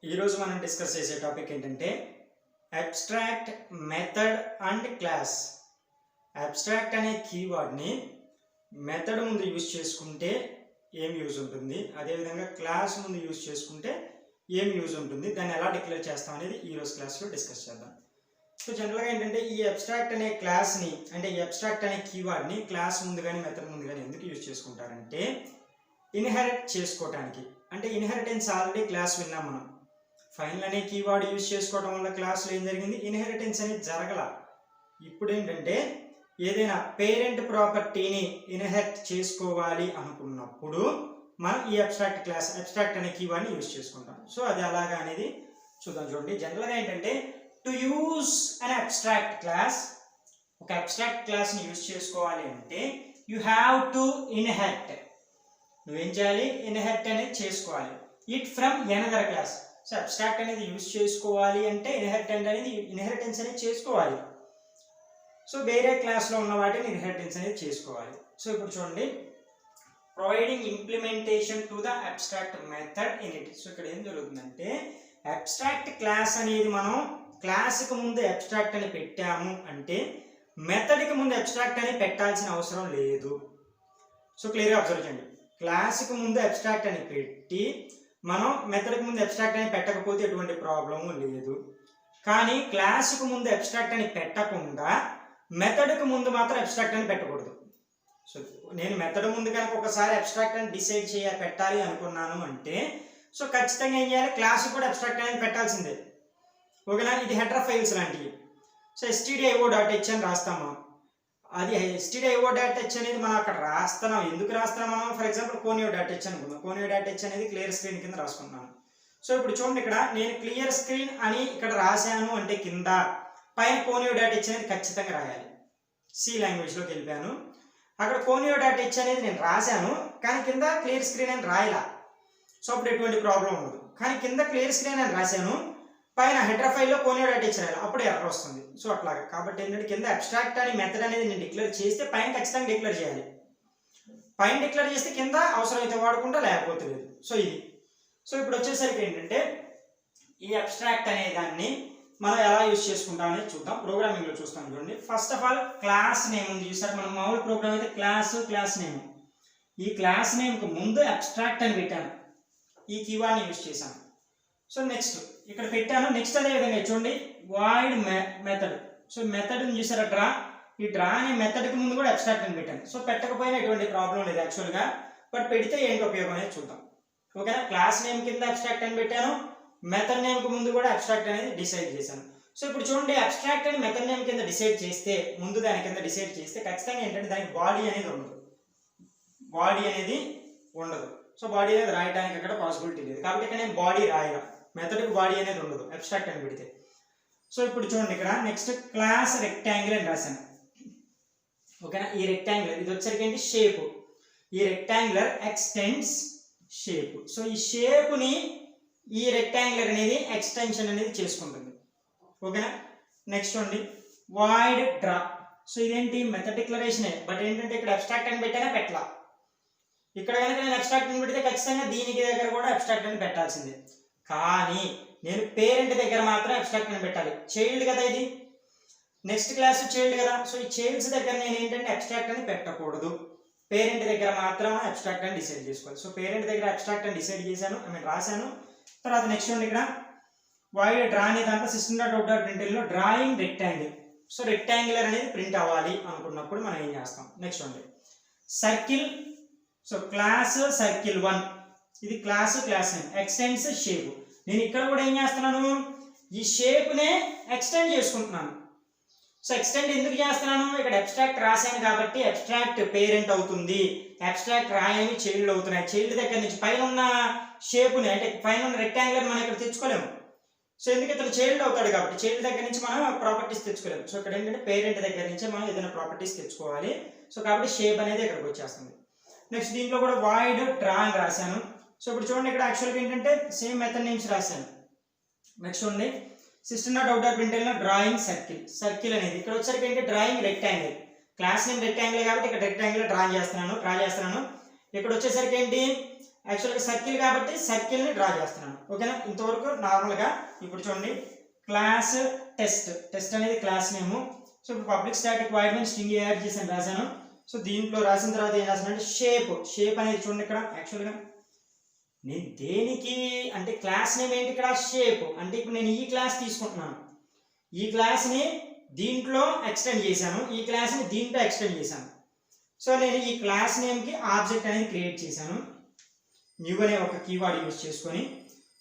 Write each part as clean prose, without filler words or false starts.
ఈరోజు మనం డిస్కస్ చేసే టాపిక్ ఏంటంటే abstract method and class. Abstract అనే కీవర్డ్ని మెథడ్ ముందు యూజ్ చేసుకుంటే ఏం యూజ్ ఉంటుంది, అదేవిధంగా క్లాస్ ముందు యూజ్ చేసుకుంటే ఏం యూజ్ ఉంటుంది, దాన్ని ఎలా డిక్లేర్ చేస్తాం అనేది ఈరోజు క్లాస్లో డిస్కస్ చేద్దాం. సో జనరల్గా ఏంటంటే ఈ అబ్స్ట్రాక్ట్ అనే క్లాస్ని అంటే ఈ అబ్స్ట్రాక్ట్ అనే కీవర్డ్ని క్లాస్ ముందు కానీ మెథడ్ ముందు కానీ ఎందుకు యూజ్ చేసుకుంటారంటే ఇన్హెరిట్ చేసుకోవటానికి. అంటే ఇన్హెరిటెన్స్ ఆల్రెడీ క్లాస్ విన్నాం మనం. ఫైనల్ అనే కీవర్డ్ యూజ్ చేసుకోవడం వల్ల క్లాస్లో ఏం జరిగింది, ఇన్హెరిటెన్స్ అనేది జరగల. ఇప్పుడు ఏంటంటే ఏదైనా పేరెంట్ ప్రాపర్టీని ఇన్హెరిట్ చేసుకోవాలి అనుకున్నప్పుడు మనం ఈ అబ్స్ట్రాక్ట్ అనే కీవర్డ్ని యూజ్ చేసుకుంటాం. సో అది అలాగా అనేది చూద్దాం. చూడండి, జనరల్గా ఏంటంటే to use an abstract class, ఒక అబ్స్ట్రాక్ట్ క్లాస్ని యూజ్ చేసుకోవాలి అంటే యూ హ్యావ్ టు ఇన్హెరిట్. నువ్వేం చేయాలి, ఇన్హెరిట్ అనేది చేసుకోవాలి it from another class. So abstract అనేది యూజ్ చేసుకోవాలి అంటే ఇన్హెరిటెన్స్ అనేది చేసుకోవాలి. సో వేరే క్లాస్లో ఉన్న వాటిని ఇన్హెరిటెన్స్ అనేది చేసుకోవాలి. సో ఇప్పుడు చూడండి, providing implementation to the abstract method in it. So ఇక్కడ ఏం జరుగుతుందంటే అబ్స్ట్రాక్ట్ క్లాస్ అనేది మనం క్లాస్కి ముందు అబ్స్ట్రాక్ట్ అని పెట్టాము అంటే మెథడ్కి ముందు అబ్స్ట్రాక్ట్ అని పెట్టాల్సిన అవసరం లేదు. సో క్లియర్గా అబ్జర్వ్ చేయండి, క్లాస్కి ముందు అబ్స్ట్రాక్ట్ అని పెట్టి మనం మెథడ్కి ముందు అబ్స్ట్రాక్ట్ అని పెట్టకపోతే ఎటువంటి ప్రాబ్లము లేదు. కానీ క్లాస్కి ముందు అబ్స్ట్రాక్ట్ అని పెట్టకుండా మెథడ్కి ముందు మాత్రం అబ్స్ట్రాక్ట్ అని పెట్టకూడదు. సో నేను మెథడ్ ముందు కనుక ఒకసారి అబ్స్ట్రాక్ట్ అని డిసైడ్ పెట్టాలి అనుకున్నాను అంటే సో ఖచ్చితంగా ఏం చేయాలి, క్లాస్కి కూడా అబ్స్ట్రాక్ట్ అనేది పెట్టాల్సిందే. ఓకేనా, ఇది హెడర్ ఫైల్స్ లాంటివి. సో stdio.h అని రాస్తాము. అది stdio.h అనేది మనం అక్కడ రాస్తున్నాం. ఎందుకు రాస్తున్నాం మనం, ఫర్ ఎగ్జాంపుల్ conio.h అనుకుందాం. conio.h అనేది క్లియర్ స్క్రీన్ కింద రాసుకుంటున్నాను. సో ఇప్పుడు చూడండి, ఇక్కడ నేను క్లియర్ స్క్రీన్ అని ఇక్కడ రాశాను అంటే కింద పైన conio.h అనేది ఖచ్చితంగా రాయాలి. సి లాంగ్వేజ్లోకి వెళ్ళిపోయాను, అక్కడ conio.h అనేది నేను రాశాను కానీ కింద క్లియర్ స్క్రీన్ అని రాయలా. సో అప్పుడు ఎటువంటి ప్రాబ్లం ఉండదు. కానీ కింద క్లియర్ స్క్రీన్ అని రాశాను, పైన హెడర్ ఫైల్లో conio.h రాయాలి, అప్పుడు ఎర్రర్ వస్తుంది. సో అట్లాగా. కాబట్టి ఏంటంటే కింద అబ్స్ట్రాక్ట్ అని మెథడ్ అనేది నేను డిక్లేర్ చేస్తే పైన ఖచ్చితంగా డిక్లేర్ చేయాలి. పైన డిక్లేర్ చేస్తే కింద అవసరమైతే వాడుకుంటా, లేకపోతే లేదు. సో ఇది. సో ఇప్పుడు వచ్చేసరికి ఏంటంటే ఈ అబ్స్ట్రాక్ట్ అనే దాన్ని మనం ఎలా యూజ్ చేసుకుంటాం అనేది చూద్దాం. ప్రోగ్రామింగ్లో చూస్తాం. చూడండి, first of all class name ఉంది చూసారు. మనం మామూలు ప్రోగ్రామ్ అయితే క్లాస్ నేమ్. ఈ క్లాస్ నేమ్కి ముందు అబ్స్ట్రాక్ట్ అని పెట్టాను, ఈ కీవర్డ్ని యూజ్ చేశాను. సో నెక్స్ట్ ఇక్కడ పెట్టాను. నెక్స్ట్ అదే విధంగా చూడండి, వాయిడ్ మెథడ్. సో మెథడ్ చూసారా, డ్రా. ఈ డ్రా అనే మెథడ్కి ముందు కూడా అబ్స్ట్రాక్ట్ అని పెట్టాను. సో పెట్టకపోయినా ఎటువంటి ప్రాబ్లం లేదు యాక్చువల్గా, బట్ పెడితే ఏంటి ఉపయోగం అనేది చూద్దాం. ఓకేనా, క్లాస్ నేమ్ కింద అబ్స్ట్రాక్ట్ అని పెట్టాను, మెథడ్ నేమ్కి ముందు కూడా అబ్స్ట్రాక్ట్ అనేది డిసైడ్ చేశాను. సో ఇప్పుడు చూడండి, అబ్స్ట్రాక్ట్ అని మెథడ్ నేమ్ కింద డిసైడ్ చేస్తే, ముందు దాని కింద డిసైడ్ చేస్తే ఖచ్చితంగా ఏంటంటే దానికి బాడీ అనేది ఉండదు. సో బాడీ అనేది రాయడానికి అక్కడ పాసిబిలిటీ లేదు. కాబట్టి ఇక్కడ నేను బాడీ రాయను, మెథడ్కి బాడీ అనేది ఉండదు అబ్స్ట్రాక్ట్ అని పెడితే. సో ఇప్పుడు చూడండి, ఇక్కడ నెక్స్ట్ క్లాస్ రెక్టాంగిల్ అని రాశాను. ఓకేనా, ఈ రెక్టాంగులర్ ఇది వచ్చరికి ఏంటి, షేప్. ఈ రెక్టాంగులర్ ఎక్స్టెండ్స్ షేప్. సో ఈ షేప్ని ఈ రెక్టాంగులర్ అనేది ఎక్స్టెన్షన్ అనేది చేసుకుంటుంది. ఓకేనా, నెక్స్ట్ చూడండి, వాయిడ్ డ్రా. సో ఇదేంటి, మెథడ్ డిక్లరేషనే, బట్ ఏంటంటే ఇక్కడ అబ్స్ట్రాక్ట్ అని పెట్టానే పెట్టలా. ఇక్కడ కనుక నేను అబ్స్ట్రాక్ట్ అని పెడితే ఖచ్చితంగా దీనికి దగ్గర కూడా అబ్స్ట్రాక్ట్ అని పెట్టాల్సిందే. కానీ నేను పేరెంట్ దగ్గర మాత్రం అబ్స్ట్రాక్ట్ అని పెట్టాలి. చైల్డ్ కదా ఇది, నెక్స్ట్ క్లాస్ చైల్డ్ కదా. సో ఈ చైల్డ్స్ దగ్గర నేను ఏంటంటే అబ్స్ట్రాక్ట్ అని పెట్టకూడదు, పేరెంట్ దగ్గర మాత్రం అబ్స్ట్రాక్ట్ అని డిసైడ్ చేసుకోవాలి. సో పేరెంట్ దగ్గర అబ్స్ట్రాక్ట్ అని డిసైడ్ చేశాను, రాశాను. తర్వాత నెక్స్ట్ ఉంది ఇక్కడ వాయిడ్ డ్రా అనే దాంట్లో system.out.printlnలో డ్రాయింగ్ రెక్టాంగిల్. సో రెక్టాంగులర్ అనేది ప్రింట్ అవ్వాలి అనుకున్నప్పుడు మనం ఏం చేస్తాం, నెక్స్ట్ ఉంది సర్కిల్. సో క్లాస్ సర్కిల్ 1, ఇది క్లాస్ నేమ్, ఎక్స్టెండ్స్ షేప్. నేను ఇక్కడ కూడా ఏం చేస్తున్నాను, ఈ షేప్నే ఎక్స్టెండ్ చేసుకుంటున్నాను. సో ఎక్స్టెండ్ ఎందుకు చేస్తున్నాను, ఇక్కడ అబ్స్ట్రాక్ట్ రాశాను కాబట్టి అబ్స్ట్రాక్ట్ పేరెంట్ అవుతుంది, అబ్స్ట్రాక్ట్ రాయని చైల్డ్ అవుతున్నాయి. చైల్డ్ దగ్గర నుంచి పైన ఉన్న షేప్ని అంటే పైన ఉన్న రెక్టాంగులర్ మనం ఇక్కడ తెచ్చుకోలేము. సో ఎందుకు, ఇతను చైల్డ్ అవుతాడు కాబట్టి చైల్డ్ దగ్గర నుంచి మనం ప్రాపర్టీస్ తెచ్చుకోలేము. సో ఇక్కడ ఏంటంటే పేరెంట్ దగ్గర నుంచే మనం ఏదైనా ప్రాపర్టీస్ తెచ్చుకోవాలి. సో కాబట్టి షేప్ అనేది ఇక్కడికి వచ్చేస్తుంది. నెక్స్ట్ దీంట్లో కూడా వాయిడ్ డ్రా అని రాశాను. సో ఇప్పుడు చూడండి, ఇక్కడ యాక్చువల్గా ఏంటంటే సేమ్ మెథడ్ నేమ్స్ రాశాను. నెక్స్ట్ చూడండి, system.out.printlnలో డ్రాయింగ్ సర్కిల్ అనేది. ఇక్కడ వచ్చరికి ఏంటి, drawing rectangle. Class name rectangle కాబట్టి ఇక్కడ రెక్టాంగిల్ డ్రా చేస్తున్నాను. ఇక్కడ వచ్చేసరికి ఏంటి, యాక్చువల్గా సర్కిల్ కాబట్టి సర్కిల్ని డ్రా చేస్తున్నాను. ఓకేనా, ఇంతవరకు నార్మల్గా. ఇప్పుడు చూడండి, క్లాస్ టెస్ట్ అనేది క్లాస్ నేము. సో ఇప్పుడు public static void main string add చేసాను, రాశాను. సో దీంట్లో రాసిన తర్వాత ఏం రాసానంటే షేప్ అనేది చూడండి ఇక్కడ. యాక్చువల్గా నేను దేనికి అంటే క్లాస్ నేమ్ ఏంటి ఇక్కడ, షేప్. అంటే ఇప్పుడు నేను ఈ క్లాస్ తీసుకుంటున్నాను, ఈ క్లాస్ని దీంట్లో ఎక్స్టెండ్ చేశాను, ఈ క్లాస్ని దీంట్లో ఎక్స్టెండ్ చేశాను. సో నేను ఈ క్లాస్ నేమ్కి ఆబ్జెక్ట్ అనేది క్రియేట్ చేశాను, న్యూ అనే ఒక కీవర్డ్ యూజ్ చేసుకొని.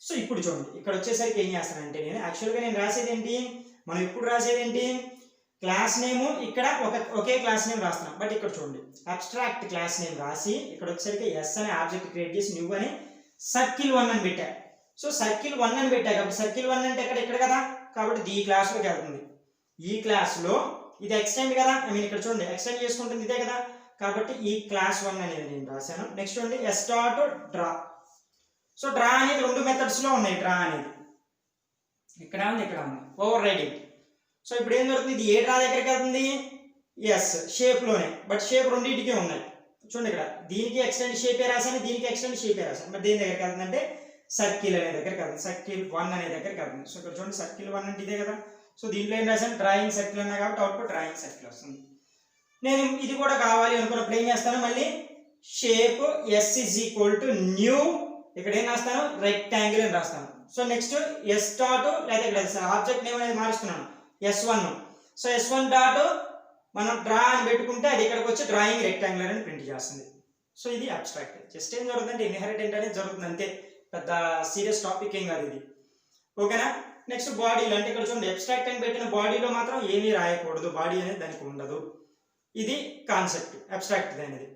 సో ఇప్పుడు చూడండి, ఇక్కడ వచ్చేసరికి ఏం చేస్తానంటే నేను యాక్చువల్గా నేను రాసేది ఏంటి, మనం ఇప్పుడు రాసేది ఏంటి, క్లాస్ నేము. ఇక్కడ ఒకే క్లాస్ నేమ్ రాస్తున్నాం. బట్ ఇక్కడ చూడండి, అబ్స్ట్రాక్ట్ క్లాస్ నేమ్ రాసి ఇక్కడ వచ్చేసరికి ఎస్ అనే ఆబ్జెక్ట్ క్రియేట్ చేసి న్యూ అని సర్కిల్ 1 అని పెట్టా. సో సర్కిల్ 1 అని పెట్టా కాబట్టి సర్కిల్ 1 అంటే ఇక్కడ కదా, కాబట్టి ఈ క్లాస్లోకి వెళ్తుంది. ఈ క్లాస్లో ఇది ఎక్స్టెండ్ కదా, ఐ మీన్ ఇక్కడ చూడండి ఎక్స్టెండ్ చేసుకుంటుంది ఇదే కదా, కాబట్టి ఈ క్లాస్ 1 అనేది నేను రాశాను. నెక్స్ట్ చూడండి, S dot draw. So draw అనేది 2 మెథడ్స్లో ఉన్నాయి. డ్రా అనేది ఇక్కడ ఉంది, ఇక్కడ ఉంది, ఓవర్ రైడింగ్. సో ఇప్పుడు ఏం జరుగుతుంది, ఇది ఏ డ్రా దగ్గరికి వెళ్తుంది, ఎస్ షేప్లోనే. బట్ షేప్ రెండింటికి ఉన్నాయి. చూడండి ఇక్కడ దీనికి ఎక్స్టెండ్ షేపే రాశాను, దీనికి ఎక్స్టెండ్ షేపే రాశాను. మరి దేని దగ్గరికి వెళ్తుందంటే సర్కిల్ అనే దగ్గరికి వెళ్తుంది, సర్కిల్ 1 అనే దగ్గరికి వెళ్తుంది. సో ఇక్కడ చూడండి, సర్కిల్ 1 అంటే ఇదే కదా. సో దీంట్లో ఏం రాశాను, డ్రాయింగ్ సర్కిల్ అన్నా కాబట్టి అవుట్పుట్ డ్రాయింగ్ సర్కిల్ వస్తుంది. నేను ఇది కూడా కావాలి అనుకున్నప్పుడు ఏం చేస్తాను, మళ్ళీ shape S is equal to new, ఇక్కడ ఏం రాస్తాను, రెక్టాంగిల్ అని రాస్తాను. సో నెక్స్ట్ ఎస్ డాట్, లేదా ఇక్కడ ఆబ్జెక్ట్ నేమ్ అనేది మారుస్తున్నాను, S1. సో S1 డాట్ మనం డ్రా అని పెట్టుకుంటే అది ఇక్కడికి వచ్చి డ్రాయింగ్ రెక్టాంగులర్ అని ప్రింట్ చేస్తుంది. సో ఇది అబ్స్ట్రాక్ట్. జస్ట్ ఏం జరుగుతుందంటే ఇన్హెరిటెంట్ అనేది జరుగుతుంది అంతే, పెద్ద సీరియస్ టాపిక్ ఏం కాదు ఇది. ఓకేనా, నెక్స్ట్ బాడీలో అంటే ఇక్కడ చూడండి, అబ్స్ట్రాక్ట్ అని పెట్టిన బాడీలో మాత్రం ఏమీ రాయకూడదు, బాడీ అనేది దానికి ఉండదు. ఇది కాన్సెప్ట్ అబ్స్ట్రాక్ట్ అనేది.